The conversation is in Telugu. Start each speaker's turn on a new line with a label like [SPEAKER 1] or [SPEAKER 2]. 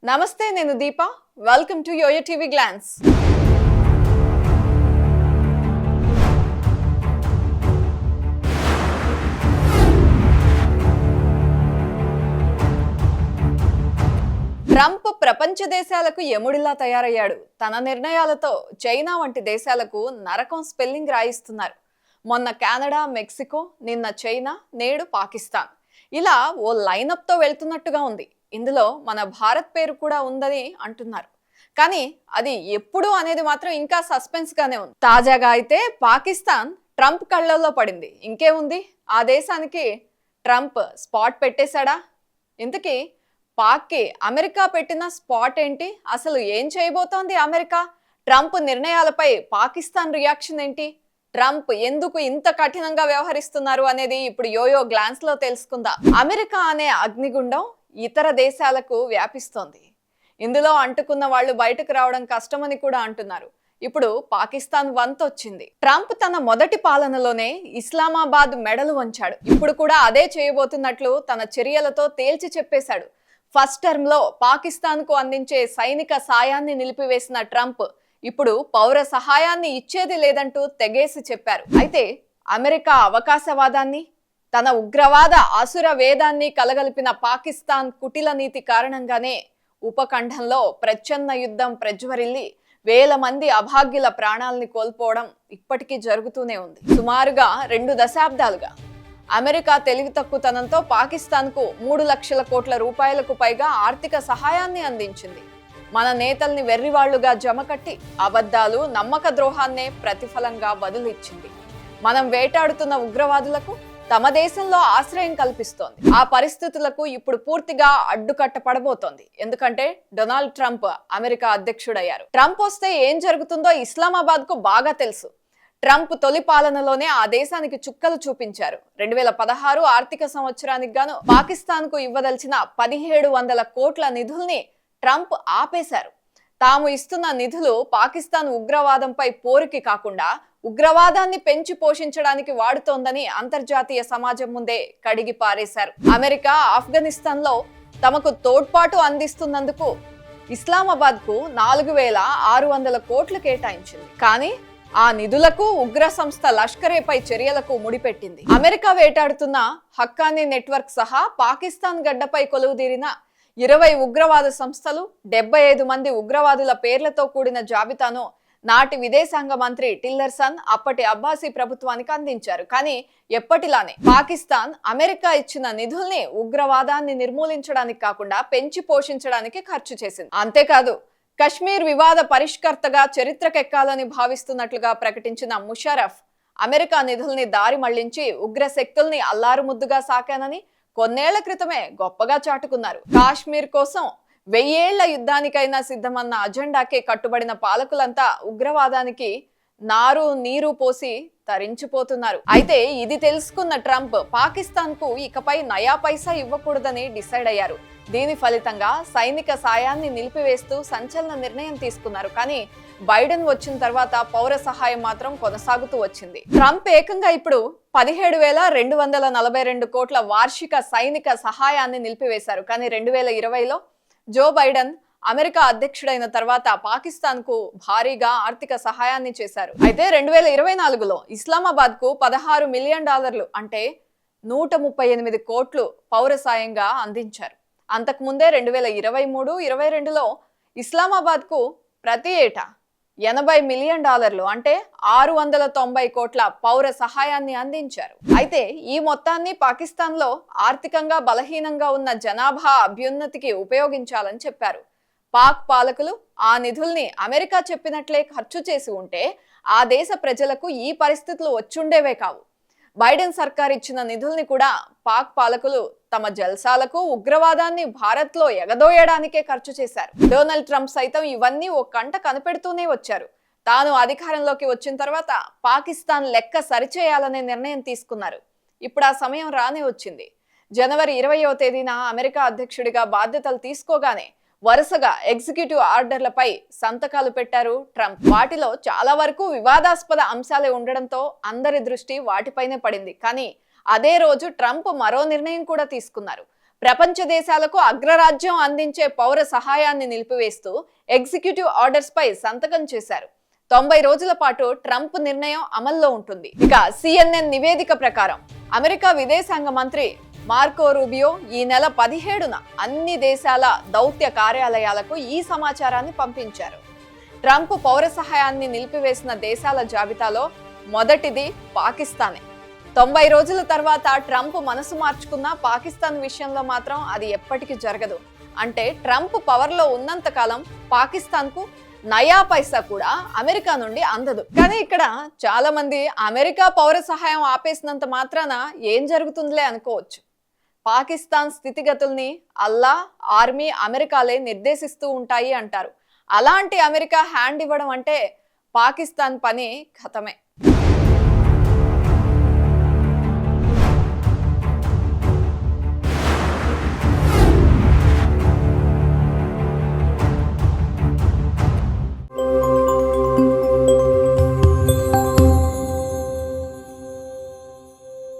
[SPEAKER 1] నమస్తే, నేను Deepa. Welcome to YoYo TV glance. Trump ప్రపంచ దేశాలకు యముడిలా తయారయ్యాడు. తన నిర్ణయాలతో చైనా వంటి దేశాలకు నరకం స్పెల్లింగ్ రాయిస్తున్నారు. మొన్న కెనడా, మెక్సికో, నిన్న చైనా, నేడు పాకిస్తాన్. ఇలా ఓ లైనప్ తో వెళ్తున్నట్టుగా ఉంది. ఇందులో మన భారత్ పేరు కూడా ఉందని అంటున్నారు. కానీ అది ఎప్పుడు అనేది మాత్రం ఇంకా సస్పెన్స్ గానే ఉంది. తాజాగా అయితే పాకిస్తాన్ ట్రంప్ కళ్ళల్లో పడింది. ఇంకేముంది, ఆ దేశానికి ట్రంప్ స్పాట్ పెట్టేశాడా? ఇంతకీ పాక్కి అమెరికా పెట్టిన స్పాట్ ఏంటి? అసలు ఏం చేయబోతోంది అమెరికా? ట్రంప్ నిర్ణయాలపై పాకిస్తాన్ రియాక్షన్ ఏంటి? ట్రంప్ ఎందుకు ఇంత కఠినంగా వ్యవహరిస్తున్నారు అనేది ఇప్పుడు యోయో గ్లాన్స్ లో తెలుసుకుందాం. అమెరికా అనే అగ్నిగుండం ఇతర దేశాలకు వ్యాపిస్తోంది. ఇందులో అంటుకున్న వాళ్ళు బయటకు రావడం కష్టమని కూడా అంటున్నారు. ఇప్పుడు పాకిస్తాన్ వంతొచ్చింది. ట్రంప్ తన మొదటి పాలనలోనే ఇస్లామాబాద్ మెడలు వంచాడు. ఇప్పుడు కూడా అదే చేయబోతున్నట్లు తన చర్యలతో తేల్చి చెప్పేశాడు. ఫస్ట్ టర్మ్ లో పాకిస్తాన్ కు అందించే సైనిక సాయాన్ని నిలిపివేసిన ట్రంప్ ఇప్పుడు పౌర సహాయాన్ని ఇచ్చేది లేదంటూ తెగేసి చెప్పారు. అయితే అమెరికా అవకాశవాదాన్ని, తన ఉగ్రవాద అసుర వేదాన్ని కలగలిపిన పాకిస్తాన్ కుటిల నీతి కారణంగానే ఉపఖండంలో ప్రచ్ఛన్న యుద్ధం ప్రజ్వరిల్లి వేల మంది అభాగ్యుల ప్రాణాలని కోల్పోవడం ఇప్పటికీ జరుగుతూనే ఉంది. సుమారుగా 2 దశాబ్దాలుగా అమెరికా తెలివి తక్కువతనంతో పాకిస్తాన్ కు 3 లక్షల కోట్ల రూపాయలకు పైగా ఆర్థిక సహాయాన్ని అందించింది. మన నేతల్ని వెర్రివాళ్లుగా జమకట్టి అబద్ధాలు, నమ్మక ద్రోహాన్నే ప్రతిఫలంగా బదులిచ్చింది. మనం వేటాడుతున్న ఉగ్రవాదులకు తమ దేశంలో ఆశ్రయం కల్పిస్తోంది. ఆ పరిస్థితులకు ఇప్పుడు పూర్తిగా అడ్డుకట్టపడబోతోంది. ఎందుకంటే డొనాల్డ్ ట్రంప్ అమెరికా అధ్యక్షుడయ్యారు. ట్రంప్ వస్తే ఏం జరుగుతుందో ఇస్లామాబాద్ కు బాగా తెలుసు. ట్రంప్ తొలి పాలనలోనే ఆ దేశానికి చుక్కలు చూపించారు. 2016 ఆర్థిక సంవత్సరానికి గాను పాకిస్తాన్ కు ఇవ్వదలిచిన 1700 కోట్ల నిధుల్ని ట్రంప్ ఆపేశారు. తాము ఇస్తున్న నిధులు పాకిస్తాన్ ఉగ్రవాదంపై పోరుకి కాకుండా ఉగ్రవాదాన్ని పెంచి పోషించడానికి వాడుతోందని అంతర్జాతీయ సమాజం ముందే కడిగి పారేశారు. అమెరికా ఆఫ్ఘనిస్తాన్ లో తమకు తోడ్పాటు అందిస్తున్నందుకు ఇస్లామాబాద్ కు 4600 కోట్లు కేటాయించింది. కానీ ఆ నిధులకు ఉగ్ర సంస్థ లష్కరేపై చర్యలకు ముడిపెట్టింది. అమెరికా వేటాడుతున్న హక్కానీ నెట్వర్క్ సహా పాకిస్తాన్ గడ్డపై కొలువుదీరిన 20 ఉగ్రవాద సంస్థలు, 75 మంది ఉగ్రవాదుల పేర్లతో కూడిన జాబితాను నాటి విదేశాంగ మంత్రి టిల్లర్సన్ అప్పటి అబ్బాసీ ప్రభుత్వానికి అందించారు. కానీ ఎప్పటిలానే పాకిస్తాన్ అమెరికా ఇచ్చిన నిధుల్ని ఉగ్రవాదాన్ని నిర్మూలించడానికి కాకుండా పెంచి పోషించడానికి ఖర్చు చేసింది. అంతేకాదు, కశ్మీర్ వివాద పరిష్కర్తగా చరిత్రకెక్కాలని భావిస్తున్నట్లుగా ప్రకటించిన ముషరఫ్ అమెరికా నిధుల్ని దారి మళ్లించి ఉగ్ర శక్తుల్ని అల్లారుముద్దుగా సాకానని కొన్నేళ్ల క్రితమే గొప్పగా చాటుకున్నారు. కాశ్మీర్ కోసం 1000 ఏళ్ల యుద్ధానికైనా సిద్ధమన్న అజెండాకే కట్టుబడిన పాలకులంతా ఉగ్రవాదానికి నారు నీరు పోసి తరించిపోతున్నారు. అయితే ఇది తెలుసుకున్న ట్రంప్ పాకిస్తాన్ కు ఇకపై నయా పైసా ఇవ్వకూడదని డిసైడ్ అయ్యారు. దీని ఫలితంగా సైనిక సాయాన్ని నిలిపివేస్తూ సంచలన నిర్ణయం తీసుకున్నారు. కానీ బైడెన్ వచ్చిన తర్వాత పౌర సహాయం మాత్రం కొనసాగుతూ వచ్చింది. ట్రంప్ ఏకంగా ఇప్పుడు 17,242 కోట్ల వార్షిక సైనిక సహాయాన్ని నిలిపివేశారు. కానీ 2020లో జో బైడెన్ అమెరికా అధ్యక్షుడైన తర్వాత పాకిస్తాన్ కు భారీగా ఆర్థిక సహాయాన్ని చేశారు. అయితే 2024లో ఇస్లామాబాద్ కు $16 మిలియన్ అంటే 138 కోట్లు పౌర సాయంగా అందించారు. అంతకుముందే 2023-22లో ఇస్లామాబాద్ కు ప్రతి ఏటా $80 మిలియన్ అంటే 690 కోట్ల పౌర సహాయాన్ని అందించారు. అయితే ఈ మొత్తాన్ని పాకిస్తాన్ లో ఆర్థికంగా బలహీనంగా ఉన్న జనాభా అభ్యున్నతికి ఉపయోగించాలని చెప్పారు. పాక్ పాలకులు ఆ నిధుల్ని అమెరికా చెప్పినట్లే ఖర్చు చేసి ఉంటే ఆ దేశ ప్రజలకు ఈ పరిస్థితులు వచ్చుండేవే కావు. బైడెన్ సర్కార్ ఇచ్చిన నిధుల్ని కూడా పాక్ పాలకులు తమ జల్సాలకు, ఉగ్రవాదాన్ని భారత్ లో ఎగదోయడానికే ఖర్చు చేశారు. డొనాల్డ్ ట్రంప్ సైతం ఇవన్నీ ఓ కంట కనిపెడుతూనే వచ్చారు. తాను అధికారంలోకి వచ్చిన తర్వాత పాకిస్తాన్ లెక్క సరిచేయాలనే నిర్ణయం తీసుకున్నారు. ఇప్పుడు ఆ సమయం రానే వచ్చింది. జనవరి 20వ తేదీన అమెరికా అధ్యక్షుడిగా బాధ్యతలు తీసుకోగానే వరుసగా ఎగ్జిక్యూటివ్ ఆర్డర్లపై సంతకాలు పెట్టారు ట్రంప్. వాటిలో చాలా వరకు వివాదాస్పద అంశాలే ఉండడంతో అందరి దృష్టి వాటిపైనే పడింది. కానీ అదే రోజు ట్రంప్ మరో నిర్ణయం కూడా తీసుకున్నారు. ప్రపంచ దేశాలకు అగ్రరాజ్యం అందించే పౌర సహాయాన్ని నిలిపివేస్తూ ఎగ్జిక్యూటివ్ ఆర్డర్స్ పై సంతకం చేశారు. 90 రోజుల పాటు ట్రంప్ నిర్ణయం అమల్లో ఉంటుంది. ఇక CNN నివేదిక ప్రకారం అమెరికా విదేశాంగ మంత్రి మార్కో రూబియో ఈ నెల 17న అన్ని దేశాల దౌత్య కార్యాలయాలకు ఈ సమాచారాన్ని పంపించారు. ట్రంప్ పౌర సహాయాన్ని నిలిపివేసిన దేశాల జాబితాలో మొదటిది పాకిస్తానే. 90 రోజుల తర్వాత ట్రంప్ మనసు మార్చుకున్న పాకిస్తాన్ విషయంలో మాత్రం అది ఎప్పటికీ జరగదు. అంటే ట్రంప్ పవర్లో ఉన్నంత కాలం పాకిస్తాన్కు నయా పైసా కూడా అమెరికా నుండి అందదు. కానీ ఇక్కడ చాలా మంది అమెరికా పౌర సహాయం ఆపేసినంత మాత్రాన ఏం జరుగుతుందిలే అనుకోవచ్చు. పాకిస్తాన్ స్థితిగతుల్ని అల్లా, ఆర్మీ, అమెరికాలే నిర్దేశిస్తూ ఉంటాయి అంటారు. అలాంటి అమెరికా హ్యాండ్ ఇవ్వడం అంటే పాకిస్తాన్ పని ఖతమే.